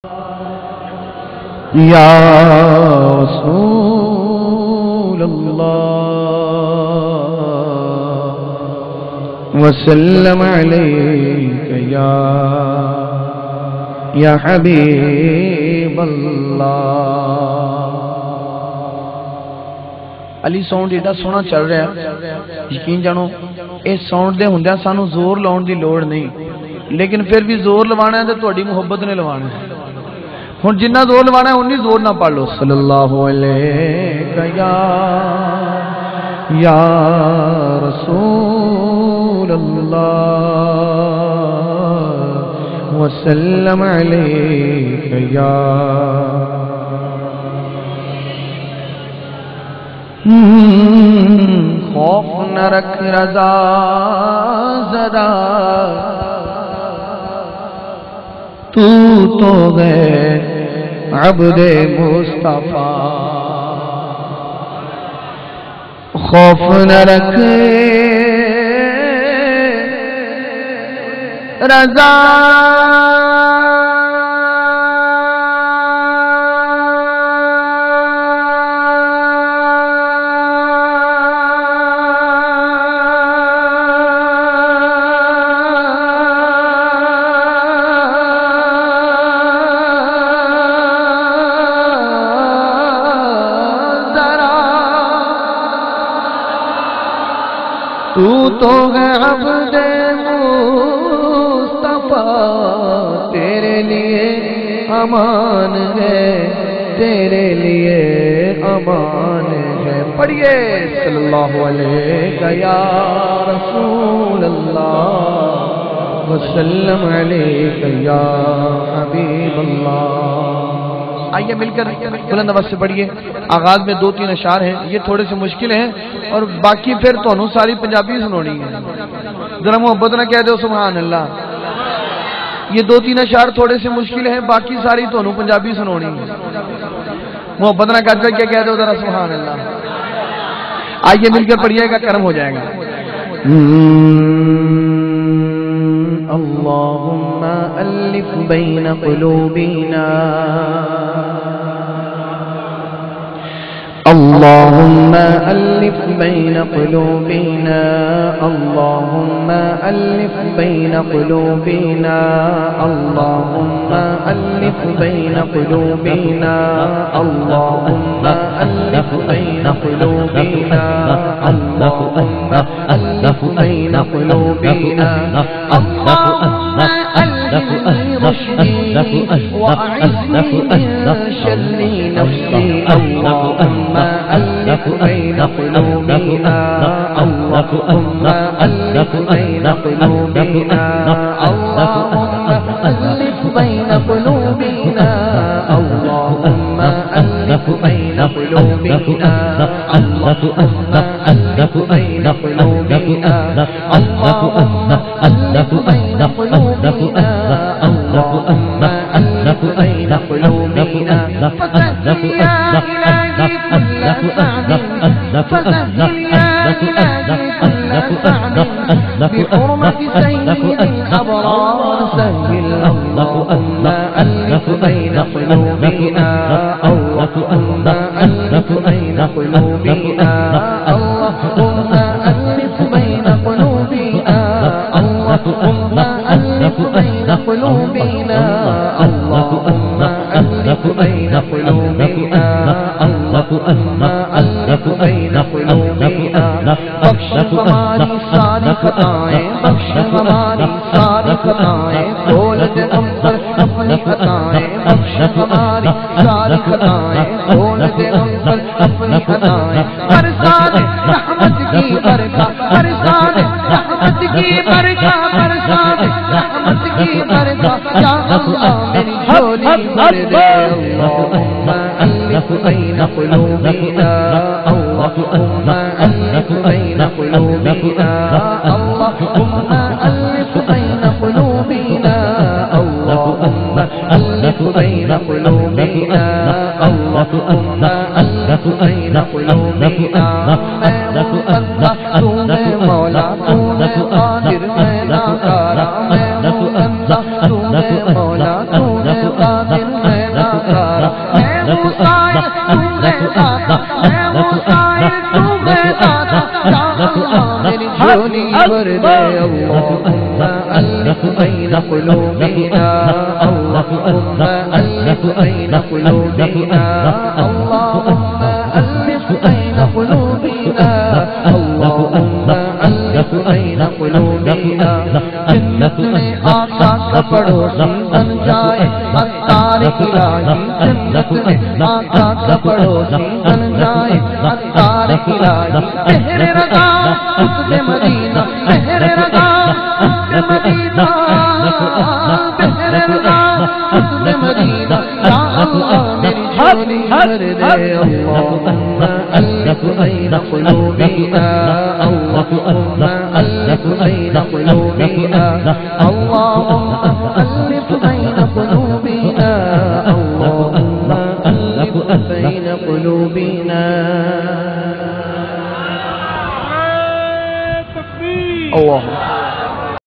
یا رسول اللہ وسلم علیک یا حبیب اللہ۔ علی ساؤنڈ ایڈا سونا چل رہا ہے، یقین جانو اس ساؤنڈ دے ہوندیاں سانو زور لاؤن دی لوڑ نہیں، لیکن پھر بھی زور لوانا ہے تو تہاڈی محبت نے لوانا ہے۔ ہن جنہ زور لوانا ہے انی زور نہ پڑھ لو۔ صلی اللہ علیہ یا رسول اللہ وسلم علیک یا خوف نہ رکھ رضا زدہ تو گئے عبد مصطفیٰ، خوف نہ رکھ رضا تو ہے عبد مصطفیٰ، تیرے لیے امان ہے، تیرے لیے امان ہے۔ پڑھیے صلی اللہ علیہ یا رسول اللہ وسلم علیک یا حبیب اللہ۔ آئیے مل کر بلند آواز سے پڑھیے۔ آغاز میں 2-3 اشعار ہیں، یہ تھوڑے سے مشکل ہیں اور باقی پھر تونوں ساری پنجابی سنونی ہے، ذرا محبت نہ کہہ دو سبحان اللہ۔ یہ 2-3 اشعار تھوڑے سے مشکل ہیں، باقی ساری تونوں پنجابی سنونی ہے، محبت نہ کر کے کہہ دو ذرا سبحان اللہ۔ آئیے مل کر پڑھیے گا، کرم ہو جائے گا۔ اللہم الف بین قلوبنا، اللہم الف بین قلوبنا، اللہم الف بین قلوبنا، اللہم الف بین قلوبنا، اللہم الف بین قلوبنا، اللہم الف بین قلوبنا، اللہم ألهمني رشدي وأعذني من شر نفسي، اللهم ألف بين قلوبنا، اللهم ألف بين قلوبنا، اللهم ألف بين قلوبنا، اللهم ألف بين قلوبنا، اللهم ألف بين قلوبنا، اللهم ألف بين قلوبنا، اللهم ألف بين قلوبنا، فسهل يا إلهي كل سعد، فسهل يا إلهي كل سعد، بحرمة سيد الأبرار سهل، اللهم ألف بين قلوبنا، اللهم ألف بين قلوبنا، اللهم ألف بين قلوبنا، اللهم ألف بين قلوبنا، اللهم ألف بين قلوبنا، اللهم ألف بين قلوبنا، بخش ہماری ساری خطائیں، بخش ہماری ساری خطائیں، کھول دے ہم پر اپنی خطائیں، بخش ہماری ساری خطائیں، کھول دے ہم پر اپنی خطائیں، برسا دے رحمت کی برکھا، برسا دے رحمت کی برکھا، برسا دے رحمت کی برکھا، یا اللہ میری جھولی بھر دے، اللہم الف بین قلوبنا، اللہم الف بین قلوبنا، اللہم الف بین قلوبنا، اللہم الف بین قلوبنا، اللہم الف بین قلوبنا، میں ہوں بندہ تو میں مولا، تو میں قادر میں ناکارہ، میں ہوں بندہ تو میں مولا، تو میں قادر وہ سائل تو رہتا تھا میں وہ سائل تو رہتا تھا یا اللہ میری جھولی بھر دے اللہم الف بین قلوبنا اللہم الف بین قلوبنا اللہم الف بین قلوبنا اللہم الف بین قلوبنا جنت میں آقا کا پڑوسی بن جائے عطار الہی جنت میں آقا کا پڑوسی بن جائے عطار الہی تیرے رضا قطب مدینہ تیرے رضا قطب مدینہ تیرے رضا قطب مدینہ یا اللہ میری جھولی بھر دے اللہم الف بین قلوبنا اللہم الف بین قلوبنا اللہم الف بین قلوبنا اللہم الف بین قلوبنا اللہ